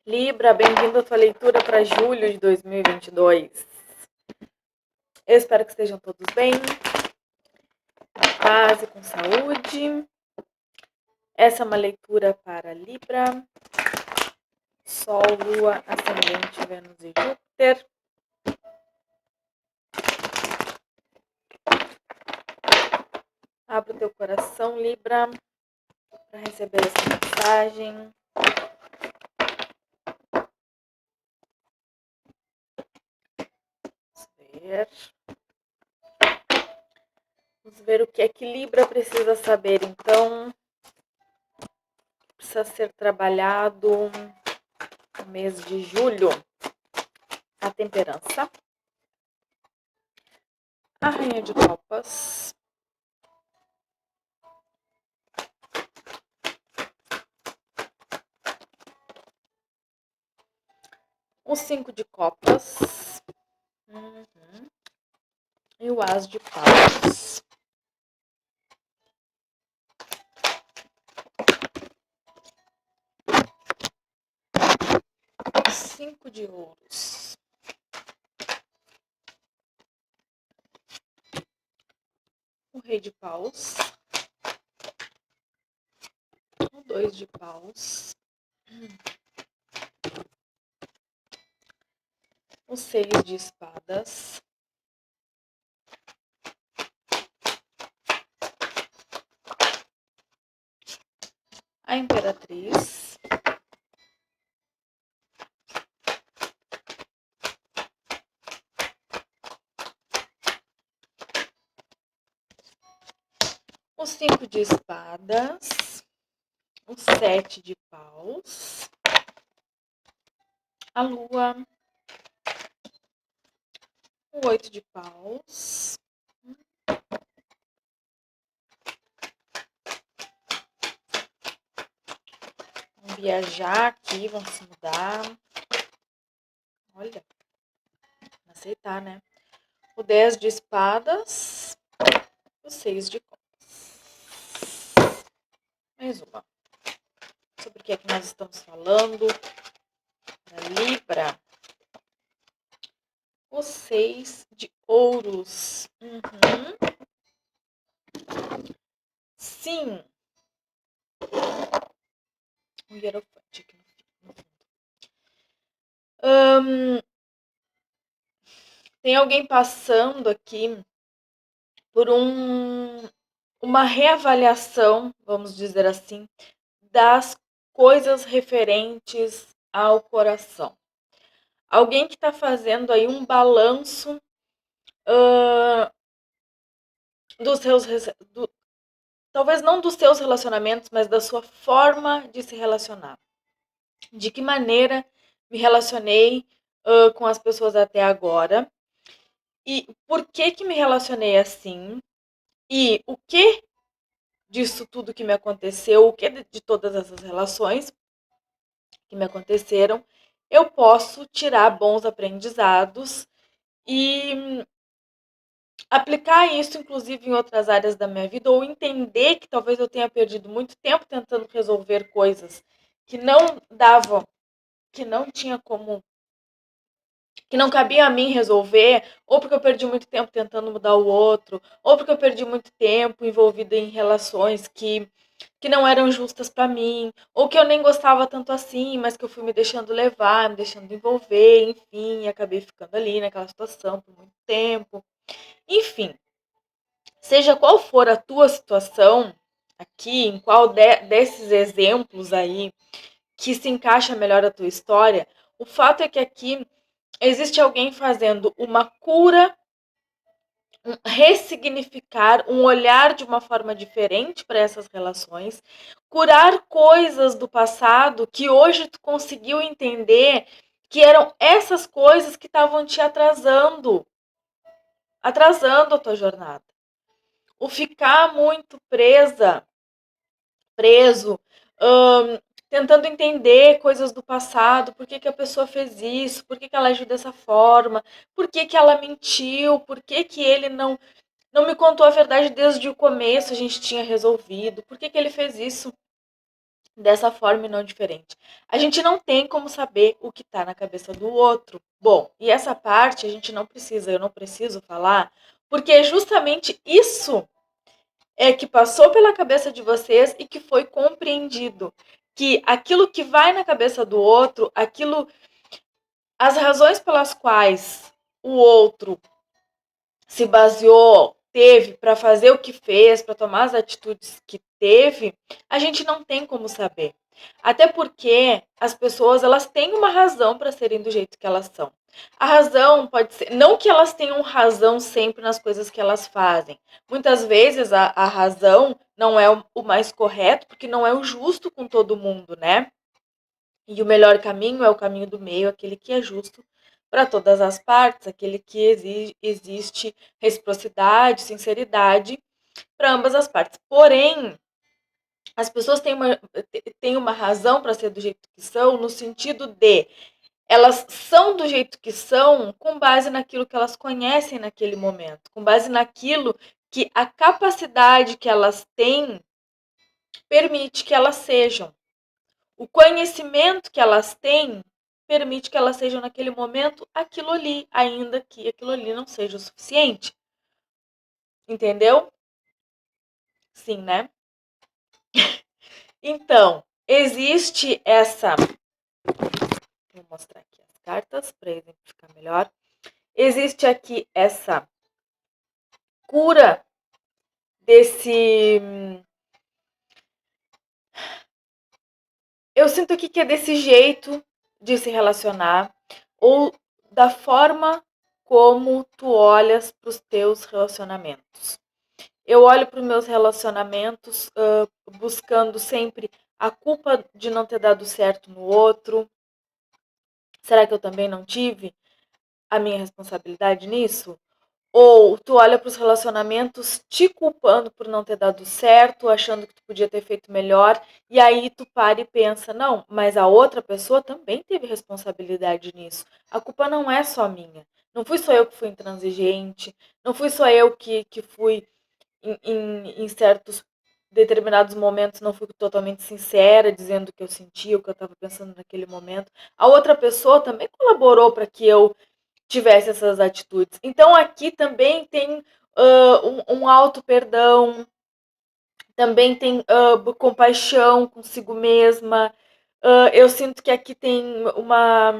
Libra, bem-vindo à tua leitura para julho de 2022. Eu espero que estejam todos bem, em paz e com saúde. Essa é uma leitura para Libra, Sol, Lua, Ascendente, Vênus e Júpiter. Abra o teu coração, Libra, para receber essa mensagem. Vamos ver o que é que Libra precisa saber, então. Precisa ser trabalhado no mês de julho. A temperança. A rainha de copas. O 5 de copas. E o as de paus. O 5 de ouros. O rei de paus. O 2 de paus. O 6 de espadas. A imperatriz. O 5 de espadas. O 7 de paus. A lua. O 8 de paus. Vamos viajar aqui, vamos se mudar. Olha, aceitar, né? O 10 de espadas. O 6 de copas. Mais uma. Sobre o que é que nós estamos falando? Para Libra. O 6 de ouros. Sim. O hierofante aqui no fundo. Tem alguém passando aqui por uma reavaliação, vamos dizer assim, das coisas referentes ao coração. Alguém que está fazendo aí um balanço dos seus, talvez não dos seus relacionamentos, mas da sua forma de se relacionar. De que maneira me relacionei com as pessoas até agora e por que me relacionei assim e o que disso tudo que me aconteceu, o que de todas essas relações que me aconteceram, eu posso tirar bons aprendizados e aplicar isso, inclusive, em outras áreas da minha vida, ou entender que talvez eu tenha perdido muito tempo tentando resolver coisas que não davam, que não tinha como, que não cabia a mim resolver, ou porque eu perdi muito tempo tentando mudar o outro, ou porque eu perdi muito tempo envolvida em relações que não eram justas para mim, ou que eu nem gostava tanto assim, mas que eu fui me deixando levar, me deixando envolver, enfim, e acabei ficando ali naquela situação por muito tempo. Enfim, seja qual for a tua situação aqui, em qual desses exemplos aí que se encaixa melhor a tua história, o fato é que aqui existe alguém fazendo uma cura, ressignificar, um olhar de uma forma diferente para essas relações, curar coisas do passado que hoje tu conseguiu entender que eram essas coisas que estavam te atrasando a tua jornada. O ficar muito preso, tentando entender coisas do passado, por que a pessoa fez isso, por que ela agiu dessa forma, por que ela mentiu, por que ele não me contou a verdade desde o começo, a gente tinha resolvido, por que ele fez isso dessa forma e não diferente. A gente não tem como saber o que está na cabeça do outro. Bom, e essa parte a gente não precisa, eu não preciso falar, porque é justamente isso que passou pela cabeça de vocês e que foi compreendido. Que aquilo que vai na cabeça do outro, as razões pelas quais o outro se baseou, teve para fazer o que fez, para tomar as atitudes que teve, a gente não tem como saber. Até porque as pessoas, elas têm uma razão para serem do jeito que elas são. A razão pode ser, não que elas tenham razão sempre nas coisas que elas fazem. Muitas vezes a razão não é o mais correto, porque não é o justo com todo mundo, né? E o melhor caminho é o caminho do meio, aquele que é justo para todas as partes, aquele que existe reciprocidade, sinceridade para ambas as partes. Porém, as pessoas têm uma razão para ser do jeito que são, no sentido de elas são do jeito que são com base naquilo que elas conhecem naquele momento, com base naquilo que a capacidade que elas têm permite que elas sejam. O conhecimento que elas têm permite que elas sejam naquele momento aquilo ali, ainda que aquilo ali não seja o suficiente. Entendeu? Sim, né? Então, existe essa. Vou mostrar aqui as cartas para exemplificar melhor. Existe aqui essa cura desse. Eu sinto aqui que é desse jeito de se relacionar, ou da forma como tu olhas para os teus relacionamentos. Eu olho para os meus relacionamentos buscando sempre a culpa de não ter dado certo no outro. Será que eu também não tive a minha responsabilidade nisso? Ou tu olha para os relacionamentos te culpando por não ter dado certo, achando que tu podia ter feito melhor, e aí tu para e pensa, não, mas a outra pessoa também teve responsabilidade nisso. A culpa não é só minha. Não fui só eu que fui intransigente, não fui só eu que fui em certos determinados momentos não fui totalmente sincera, dizendo o que eu sentia, o que eu estava pensando naquele momento. A outra pessoa também colaborou para que eu tivesse essas atitudes. Então aqui também tem um auto perdão, também tem compaixão consigo mesma. Eu sinto que aqui tem uma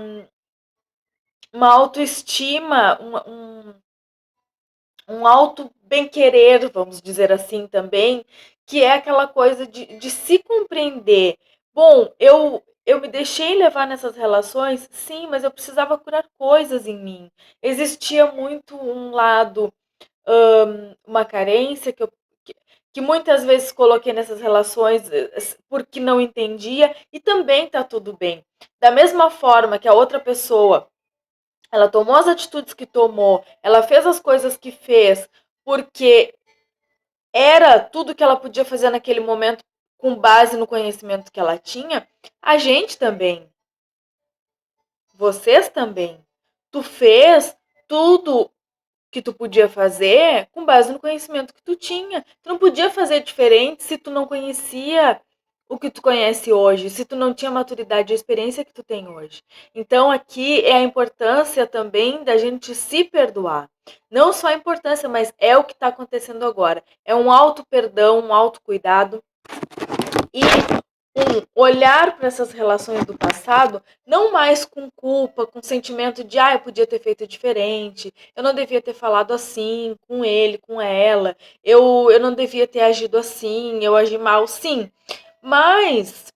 autoestima, um alto bem-querer, vamos dizer assim também, que é aquela coisa de se compreender. Bom, eu me deixei levar nessas relações, sim, mas eu precisava curar coisas em mim. Existia muito um lado, uma carência que muitas vezes coloquei nessas relações porque não entendia, e também tá tudo bem. Da mesma forma que a outra pessoa ela tomou as atitudes que tomou, ela fez as coisas que fez, porque era tudo que ela podia fazer naquele momento com base no conhecimento que ela tinha. A gente também, vocês também. Tu fez tudo que tu podia fazer com base no conhecimento que tu tinha. Tu não podia fazer diferente se tu não conhecia o que tu conhece hoje, se tu não tinha a maturidade e a experiência que tu tem hoje. Então aqui é a importância também da gente se perdoar. Não só a importância, mas é o que está acontecendo agora. É um auto perdão, um auto cuidado e olhar para essas relações do passado não mais com culpa, com sentimento de eu podia ter feito diferente, eu não devia ter falado assim com ele, com ela, eu não devia ter agido assim, eu agi mal, sim, mas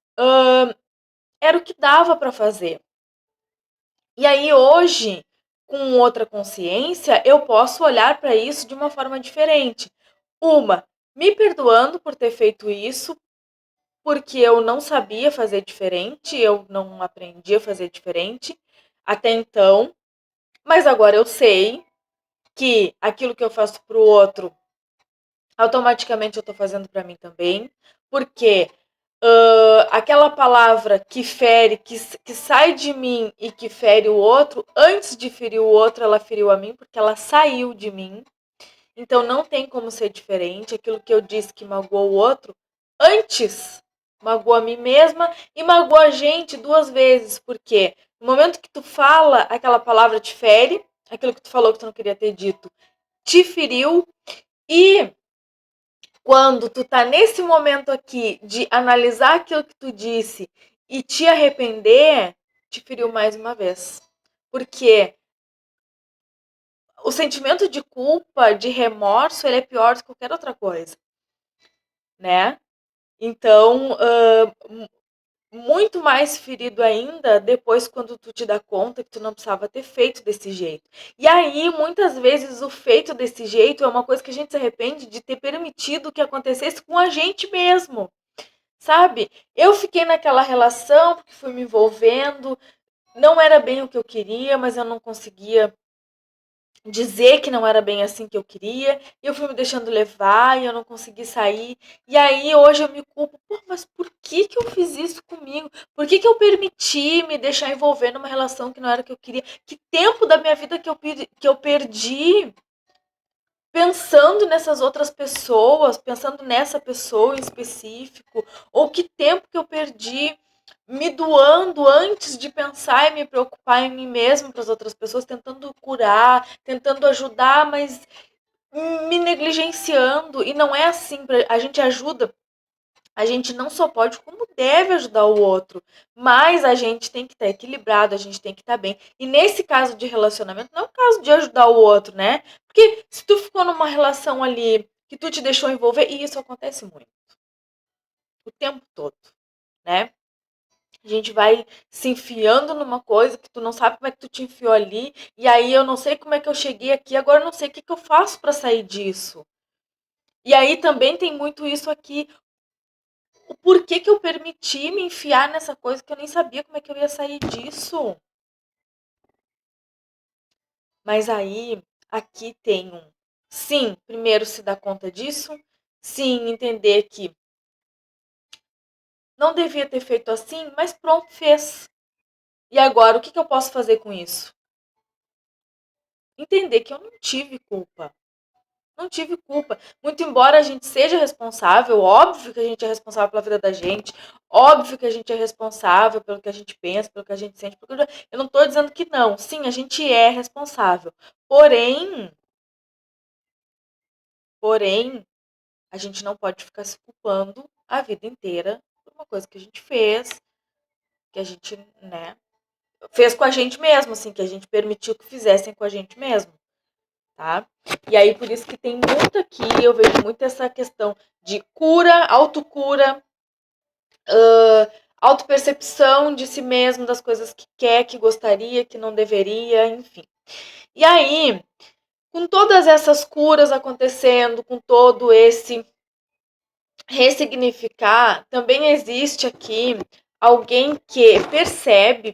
era o que dava para fazer. E aí hoje, com outra consciência, eu posso olhar para isso de uma forma diferente. Me perdoando por ter feito isso, porque eu não sabia fazer diferente, eu não aprendi a fazer diferente até então, mas agora eu sei que aquilo que eu faço para o outro, automaticamente eu estou fazendo para mim também, porque aquela palavra que fere, que sai de mim e que fere o outro, antes de ferir o outro, ela feriu a mim, porque ela saiu de mim. Então não tem como ser diferente. Aquilo que eu disse que magoou o outro, antes Magoa a mim mesma e magoa a gente duas vezes, porque no momento que tu fala, aquela palavra te fere, aquilo que tu falou que tu não queria ter dito, te feriu, e quando tu tá nesse momento aqui de analisar aquilo que tu disse e te arrepender, te feriu mais uma vez. Porque o sentimento de culpa, de remorso, ele é pior do que qualquer outra coisa, né? Então, muito mais ferido ainda depois quando tu te dá conta que tu não precisava ter feito desse jeito. E aí, muitas vezes, o feito desse jeito é uma coisa que a gente se arrepende de ter permitido que acontecesse com a gente mesmo, sabe? Eu fiquei naquela relação porque fui me envolvendo, não era bem o que eu queria, mas eu não conseguia dizer que não era bem assim que eu queria, e eu fui me deixando levar e eu não consegui sair. E aí hoje eu me culpo, pô, mas por que que eu fiz isso comigo? Por que que eu permiti me deixar envolver numa relação que não era o que eu queria? Que tempo da minha vida que eu perdi pensando nessas outras pessoas, pensando nessa pessoa em específico, ou que tempo que eu perdi me doando antes de pensar e me preocupar em mim mesmo para as outras pessoas, tentando curar, tentando ajudar, mas me negligenciando. E não é assim, a gente ajuda, a gente não só pode, como deve ajudar o outro, mas a gente tem que estar equilibrado, a gente tem que estar bem. E nesse caso de relacionamento, não é o caso de ajudar o outro, né? Porque se tu ficou numa relação ali que tu te deixou envolver, e isso acontece muito, o tempo todo, né? A gente vai se enfiando numa coisa que tu não sabe como é que tu te enfiou ali, e aí eu não sei como é que eu cheguei aqui, agora eu não sei o que que eu faço para sair disso. E aí também tem muito isso aqui. O porquê que eu permiti me enfiar nessa coisa que eu nem sabia como é que eu ia sair disso? Mas aí, aqui tem um. Sim, primeiro se dar conta disso. Sim, entender que não devia ter feito assim, mas pronto, fez. E agora, o que que eu posso fazer com isso? Entender que eu não tive culpa. Não tive culpa. Muito embora a gente seja responsável, óbvio que a gente é responsável pela vida da gente, óbvio que a gente é responsável pelo que a gente pensa, pelo que a gente sente. Eu não estou dizendo que não. Sim, a gente é responsável. Porém, a gente não pode ficar se culpando a vida inteira por uma coisa que a gente fez, que a gente, né, fez com a gente mesmo, assim, que a gente permitiu que fizessem com a gente mesmo. Tá? E aí, por isso que tem muito aqui, eu vejo muito essa questão de cura, autocura, autopercepção de si mesmo, das coisas que quer, que gostaria, que não deveria, enfim. E aí, com todas essas curas acontecendo, com todo esse ressignificar, também existe aqui alguém que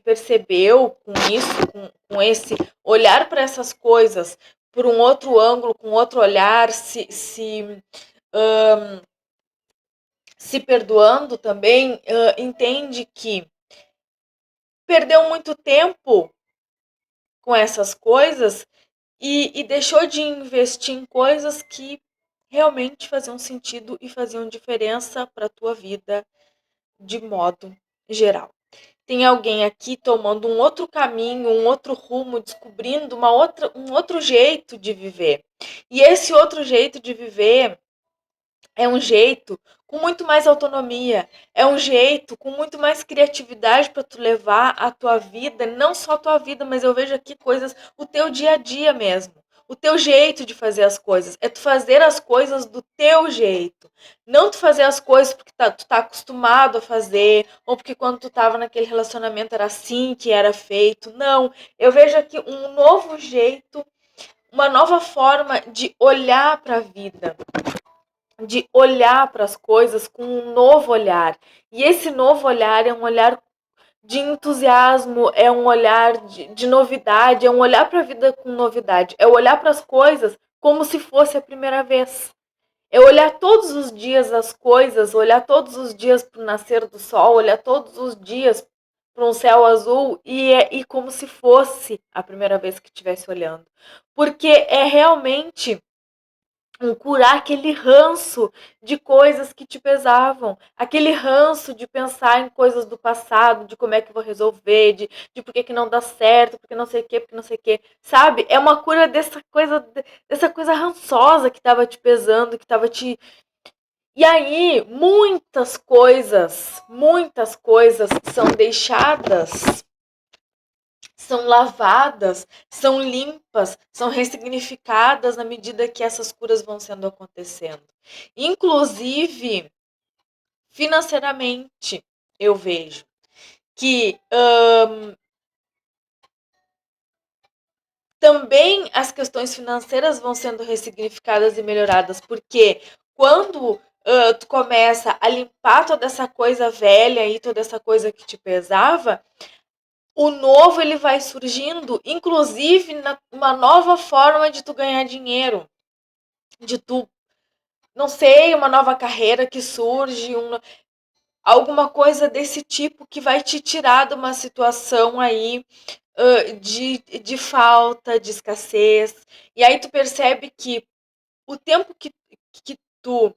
percebeu com isso, com esse olhar para essas coisas por um outro ângulo, com outro olhar, se perdoando também, entende que perdeu muito tempo com essas coisas e deixou de investir em coisas que realmente faziam sentido e faziam diferença para a tua vida de modo geral. Tem alguém aqui tomando um outro caminho, um outro rumo, descobrindo um outro jeito de viver. E esse outro jeito de viver é um jeito com muito mais autonomia, é um jeito com muito mais criatividade para tu levar a tua vida, não só a tua vida, mas eu vejo aqui coisas, o teu dia a dia mesmo. O teu jeito de fazer as coisas. É tu fazer as coisas do teu jeito. Não tu fazer as coisas porque tu tá acostumado a fazer, ou porque quando tu tava naquele relacionamento era assim que era feito. Não. Eu vejo aqui um novo jeito, uma nova forma de olhar para a vida, de olhar para as coisas com um novo olhar. E esse novo olhar é um olhar de entusiasmo, é um olhar de novidade, é um olhar para a vida com novidade, é olhar para as coisas como se fosse a primeira vez. É olhar todos os dias as coisas, olhar todos os dias para o nascer do sol, olhar todos os dias para um céu azul e como se fosse a primeira vez que estivesse olhando. Porque é realmente curar aquele ranço de coisas que te pesavam, aquele ranço de pensar em coisas do passado, de como é que eu vou resolver, de por que, que não dá certo, porque não sei o que, porque não sei o que, sabe? É uma cura dessa coisa rançosa que estava te pesando, que estava te. E aí, muitas coisas são deixadas, são lavadas, são limpas, são ressignificadas na medida que essas curas vão sendo acontecendo. Inclusive, financeiramente, eu vejo que também as questões financeiras vão sendo ressignificadas e melhoradas, porque quando tu começa a limpar toda essa coisa velha e toda essa coisa que te pesava, o novo ele vai surgindo, inclusive uma nova forma de tu ganhar dinheiro, de tu, não sei, uma nova carreira que surge, alguma coisa desse tipo que vai te tirar de uma situação aí de falta, de escassez. E aí tu percebe que o tempo que tu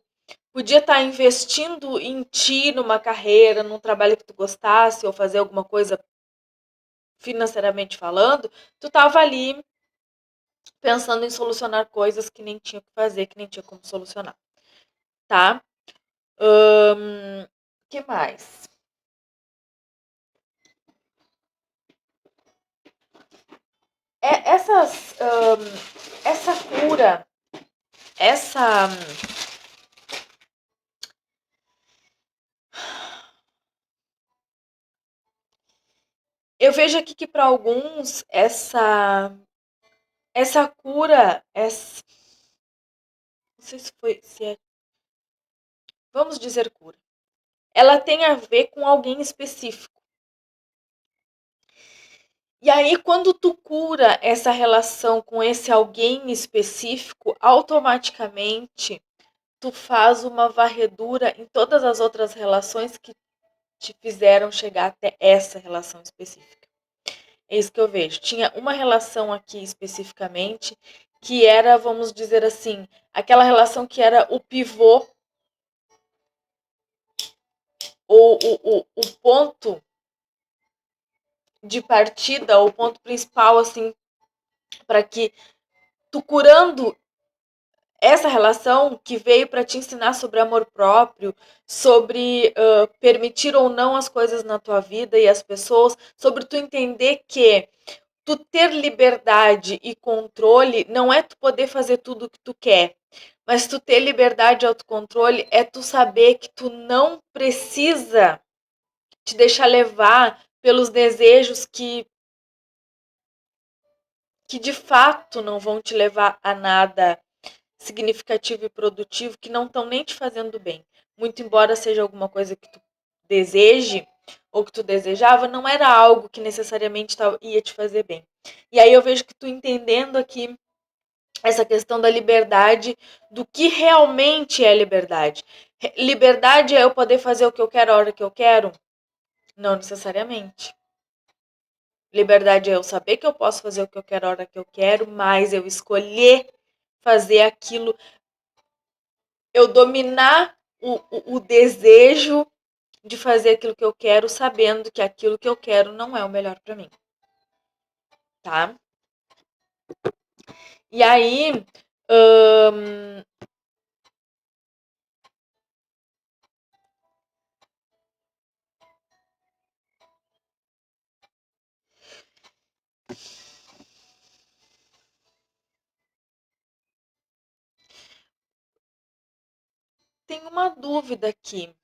podia estar investindo em ti, numa carreira, num trabalho que tu gostasse, ou fazer alguma coisa financeiramente falando, tu tava ali pensando em solucionar coisas que nem tinha o que fazer, que nem tinha como solucionar, tá? Que mais? É, essa cura, essa. Eu vejo aqui que para alguns essa cura, não sei se foi, se é, vamos dizer cura. Ela tem a ver com alguém específico. E aí, quando tu cura essa relação com esse alguém específico, automaticamente tu faz uma varredura em todas as outras relações que te fizeram chegar até essa relação específica. É isso que eu vejo. Tinha uma relação aqui especificamente que era, vamos dizer assim, aquela relação que era o pivô ou o ponto de partida, o ponto principal, assim, para que tu curando essa relação que veio para te ensinar sobre amor próprio, sobre permitir ou não as coisas na tua vida e as pessoas, sobre tu entender que tu ter liberdade e controle não é tu poder fazer tudo o que tu quer, mas tu ter liberdade e autocontrole é tu saber que tu não precisa te deixar levar pelos desejos que de fato não vão te levar a nada significativo e produtivo, que não estão nem te fazendo bem. Muito embora seja alguma coisa que tu deseje ou que tu desejava, não era algo que necessariamente ia te fazer bem. E aí eu vejo que tu entendendo aqui essa questão da liberdade, do que realmente é liberdade. Liberdade é eu poder fazer o que eu quero a hora que eu quero? Não necessariamente. Liberdade é eu saber que eu posso fazer o que eu quero a hora que eu quero, mas eu escolher fazer aquilo, eu dominar o desejo de fazer aquilo que eu quero, sabendo que aquilo que eu quero não é o melhor para mim, tá? E aí, hum, tem uma dúvida aqui.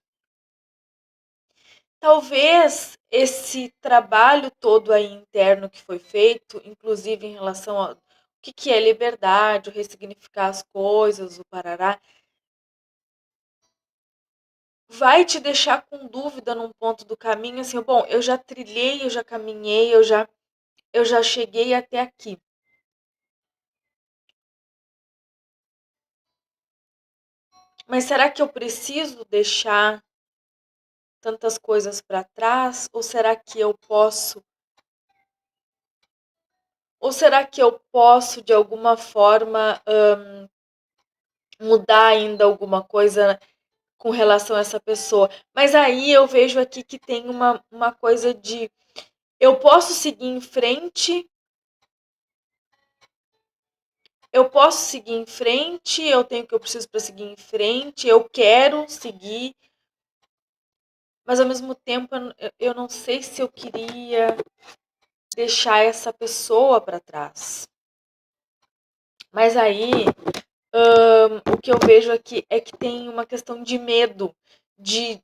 Talvez esse trabalho todo aí interno que foi feito, inclusive em relação ao que é liberdade, o ressignificar as coisas, o parará, vai te deixar com dúvida num ponto do caminho, assim, bom, eu já trilhei, eu já caminhei, eu já cheguei até aqui. Mas será que eu preciso deixar tantas coisas para trás? Ou será que eu posso de alguma forma mudar ainda alguma coisa com relação a essa pessoa. Mas aí eu vejo aqui que tem uma coisa de eu posso seguir em frente, eu tenho o que eu preciso para seguir em frente, eu quero seguir, mas ao mesmo tempo eu não sei se eu queria deixar essa pessoa para trás. Mas aí o que eu vejo aqui é que tem uma questão de medo, de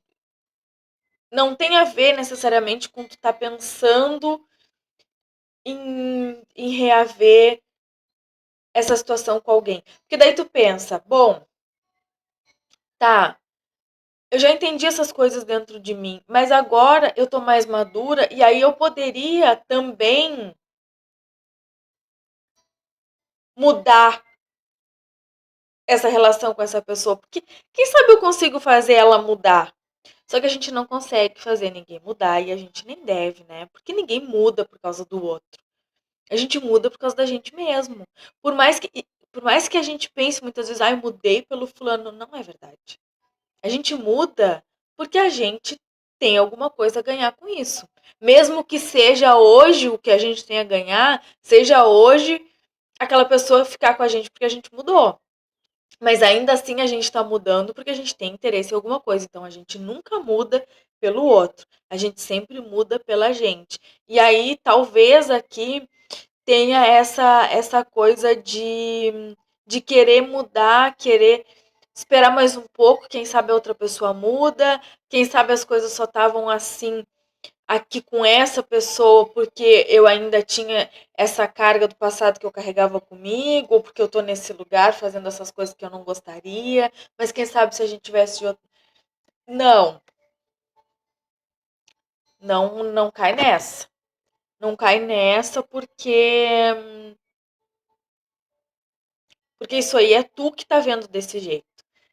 não tem a ver necessariamente com tu tá pensando em reaver essa situação com alguém. Porque daí tu pensa, bom, tá, eu já entendi essas coisas dentro de mim, mas agora eu tô mais madura e aí eu poderia também mudar essa relação com essa pessoa. Porque quem sabe eu consigo fazer ela mudar. Só que a gente não consegue fazer ninguém mudar e a gente nem deve, né? Porque ninguém muda por causa do outro. A gente muda por causa da gente mesmo. Por mais que, por mais que a gente pense muitas vezes, eu mudei pelo fulano, não é verdade. A gente muda porque a gente tem alguma coisa a ganhar com isso. Mesmo que seja hoje o que a gente tem a ganhar, seja hoje aquela pessoa ficar com a gente porque a gente mudou. Mas ainda assim a gente está mudando porque a gente tem interesse em alguma coisa. Então a gente nunca muda pelo outro. A gente sempre muda pela gente. E aí talvez aqui tenha essa coisa de querer mudar, querer esperar mais um pouco, quem sabe a outra pessoa muda, quem sabe as coisas só estavam assim aqui com essa pessoa porque eu ainda tinha essa carga do passado que eu carregava comigo, ou porque eu tô nesse lugar fazendo essas coisas que eu não gostaria, mas quem sabe se a gente tivesse de outro... Não, não cai nessa. Não cai nessa porque isso aí é tu que tá vendo desse jeito.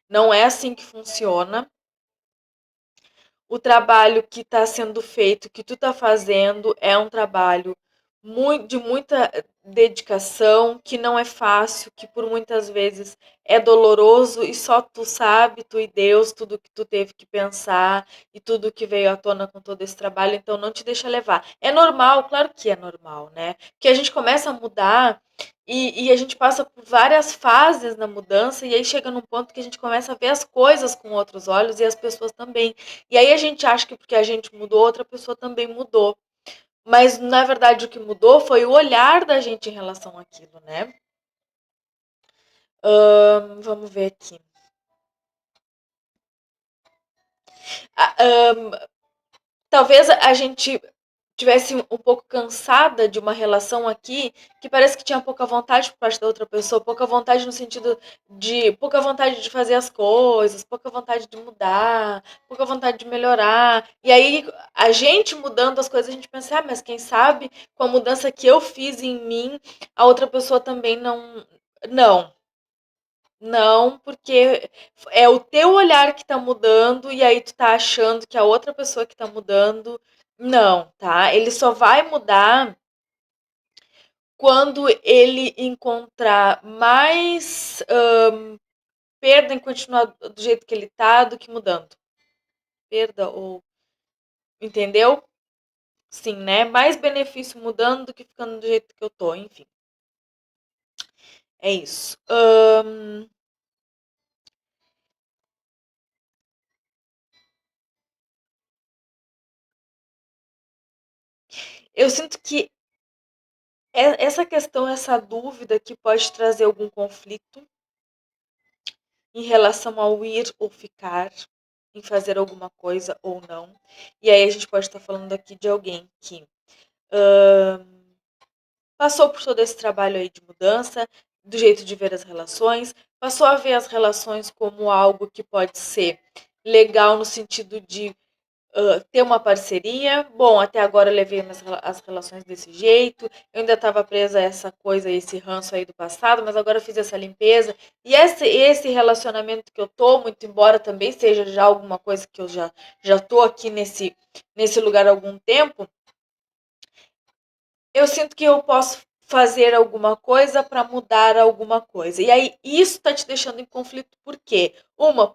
Não é assim que funciona. O trabalho que está sendo feito, que tu está fazendo, é um trabalho de muita dedicação, que não é fácil, que por muitas vezes é doloroso e só tu sabe, tu e Deus, tudo que tu teve que pensar e tudo que veio à tona com todo esse trabalho, então não te deixa levar. É normal, claro que é normal, né? Que a gente começa a mudar e a gente passa por várias fases na mudança e aí chega num ponto que a gente começa a ver as coisas com outros olhos e as pessoas também. E aí a gente acha que porque a gente mudou, outra pessoa também mudou. Mas na verdade o que mudou foi o olhar da gente em relação àquilo, né? Vamos ver aqui. Ah, talvez a gente tivesse um pouco cansada de uma relação aqui que parece que tinha pouca vontade por parte da outra pessoa, pouca vontade no sentido de pouca vontade de fazer as coisas, pouca vontade de mudar, pouca vontade de melhorar. E aí a gente mudando as coisas, a gente pensa, mas quem sabe com a mudança que eu fiz em mim, a outra pessoa também não. Não, porque é o teu olhar que tá mudando e aí tu tá achando que a outra pessoa que tá mudando. Não, tá? Ele só vai mudar quando ele encontrar mais perda em continuar do jeito que ele tá do que mudando. Perda ou. Entendeu? Sim, né? Mais benefício mudando do que ficando do jeito que eu tô, enfim. É isso. Eu sinto que essa questão, essa dúvida que pode trazer algum conflito em relação ao ir ou ficar, em fazer alguma coisa ou não. E aí a gente pode estar falando aqui de alguém que passou por todo esse trabalho aí de mudança, do jeito de ver as relações, passou a ver as relações como algo que pode ser legal no sentido de ter uma parceria. Bom, até agora eu levei as relações desse jeito. Eu ainda estava presa a essa coisa, esse ranço aí do passado, mas agora eu fiz essa limpeza. E esse relacionamento que eu tô, muito embora também seja já alguma coisa que eu já tô aqui nesse lugar há algum tempo, eu sinto que eu posso fazer alguma coisa para mudar alguma coisa. E aí isso tá te deixando em conflito por quê?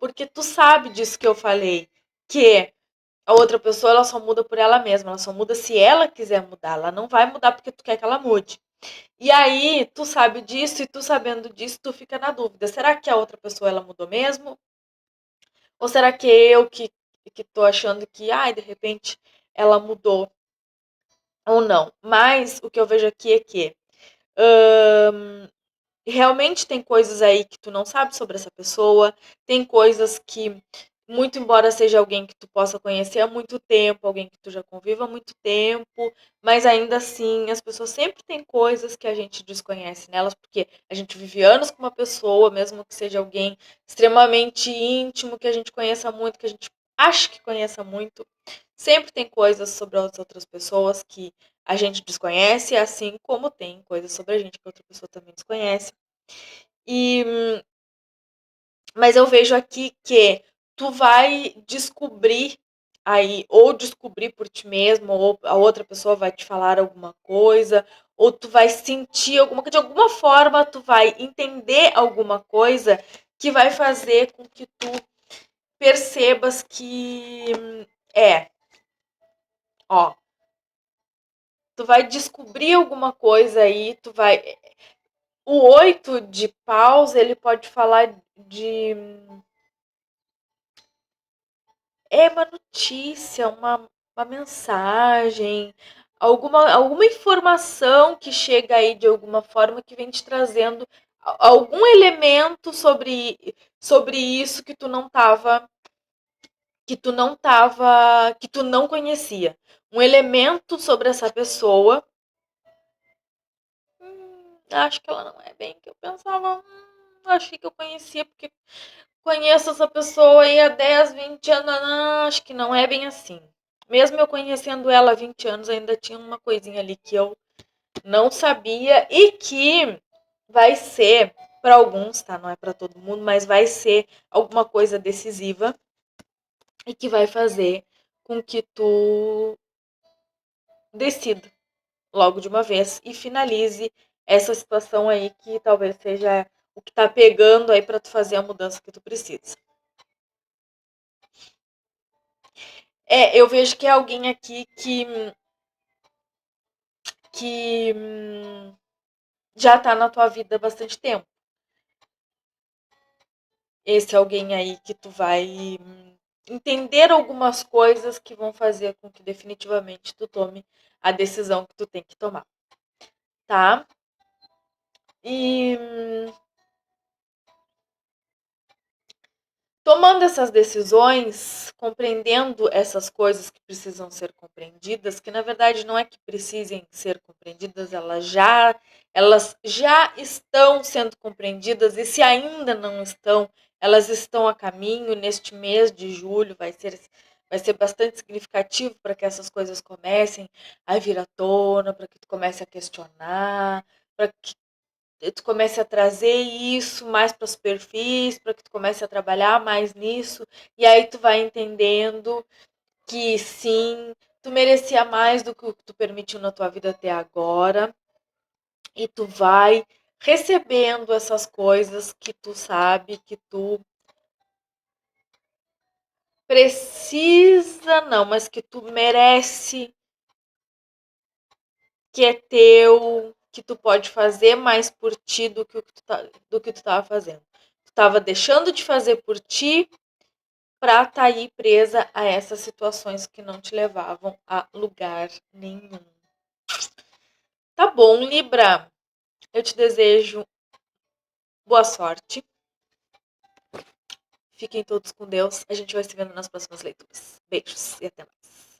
Porque tu sabe disso que eu falei, que a outra pessoa ela só muda por ela mesma, ela só muda se ela quiser mudar, ela não vai mudar porque tu quer que ela mude. E aí, tu sabe disso e tu sabendo disso, tu fica na dúvida. Será que a outra pessoa ela mudou mesmo? Ou será que eu que tô achando que, ai, de repente ela mudou ou não? Mas o que eu vejo aqui é que realmente tem coisas aí que tu não sabe sobre essa pessoa, tem coisas que, muito embora seja alguém que tu possa conhecer há muito tempo, alguém que tu já conviva há muito tempo, mas ainda assim as pessoas sempre têm coisas que a gente desconhece nelas, porque a gente vive anos com uma pessoa, mesmo que seja alguém extremamente íntimo, que a gente conheça muito, que a gente acha que conheça muito, sempre tem coisas sobre as outras pessoas que a gente desconhece, assim como tem coisas sobre a gente que outra pessoa também desconhece. E, mas eu vejo aqui que tu vai descobrir aí, ou descobrir por ti mesmo, ou a outra pessoa vai te falar alguma coisa, ou tu vai sentir alguma coisa, de alguma forma tu vai entender alguma coisa que vai fazer com que tu percebas que é, ó, tu vai descobrir alguma coisa aí, tu vai. O 8 de paus, ele pode falar de. É uma notícia, uma mensagem, alguma informação que chega aí de alguma forma que vem te trazendo algum elemento sobre isso que tu não conhecia. Um elemento sobre essa pessoa. Acho que ela não é bem o que eu pensava. Achei que eu conhecia, porque conheço essa pessoa aí há 10, 20 anos. Não, acho que não é bem assim. Mesmo eu conhecendo ela há 20 anos, ainda tinha uma coisinha ali que eu não sabia e que vai ser, para alguns, tá? Não é para todo mundo, mas vai ser alguma coisa decisiva e que vai fazer com que tu decida logo de uma vez e finalize essa situação aí que talvez seja o que tá pegando aí para tu fazer a mudança que tu precisa. Eu vejo que é alguém aqui que já tá na tua vida há bastante tempo. Esse alguém aí que tu vai entender algumas coisas que vão fazer com que definitivamente tu tome a decisão que tu tem que tomar, tá? E tomando essas decisões, compreendendo essas coisas que precisam ser compreendidas, que na verdade não é que precisem ser compreendidas, elas já estão sendo compreendidas, e se ainda não estão, elas estão a caminho. Neste mês de julho vai ser bastante significativo para que essas coisas comecem a vir à tona, para que tu comece a questionar, para que tu comece a trazer isso mais para a superfície, para que tu comece a trabalhar mais nisso, e aí tu vai entendendo que sim, tu merecia mais do que tu permitiu na tua vida até agora, e tu vai recebendo essas coisas que tu sabe que tu precisa, não, mas que tu merece, que é teu, que tu pode fazer mais por ti do que tu tava fazendo. Tu tava deixando de fazer por ti pra estar aí presa a essas situações que não te levavam a lugar nenhum. Tá bom, Libra. Eu te desejo boa sorte. Fiquem todos com Deus. A gente vai se vendo nas próximas leituras. Beijos e até mais.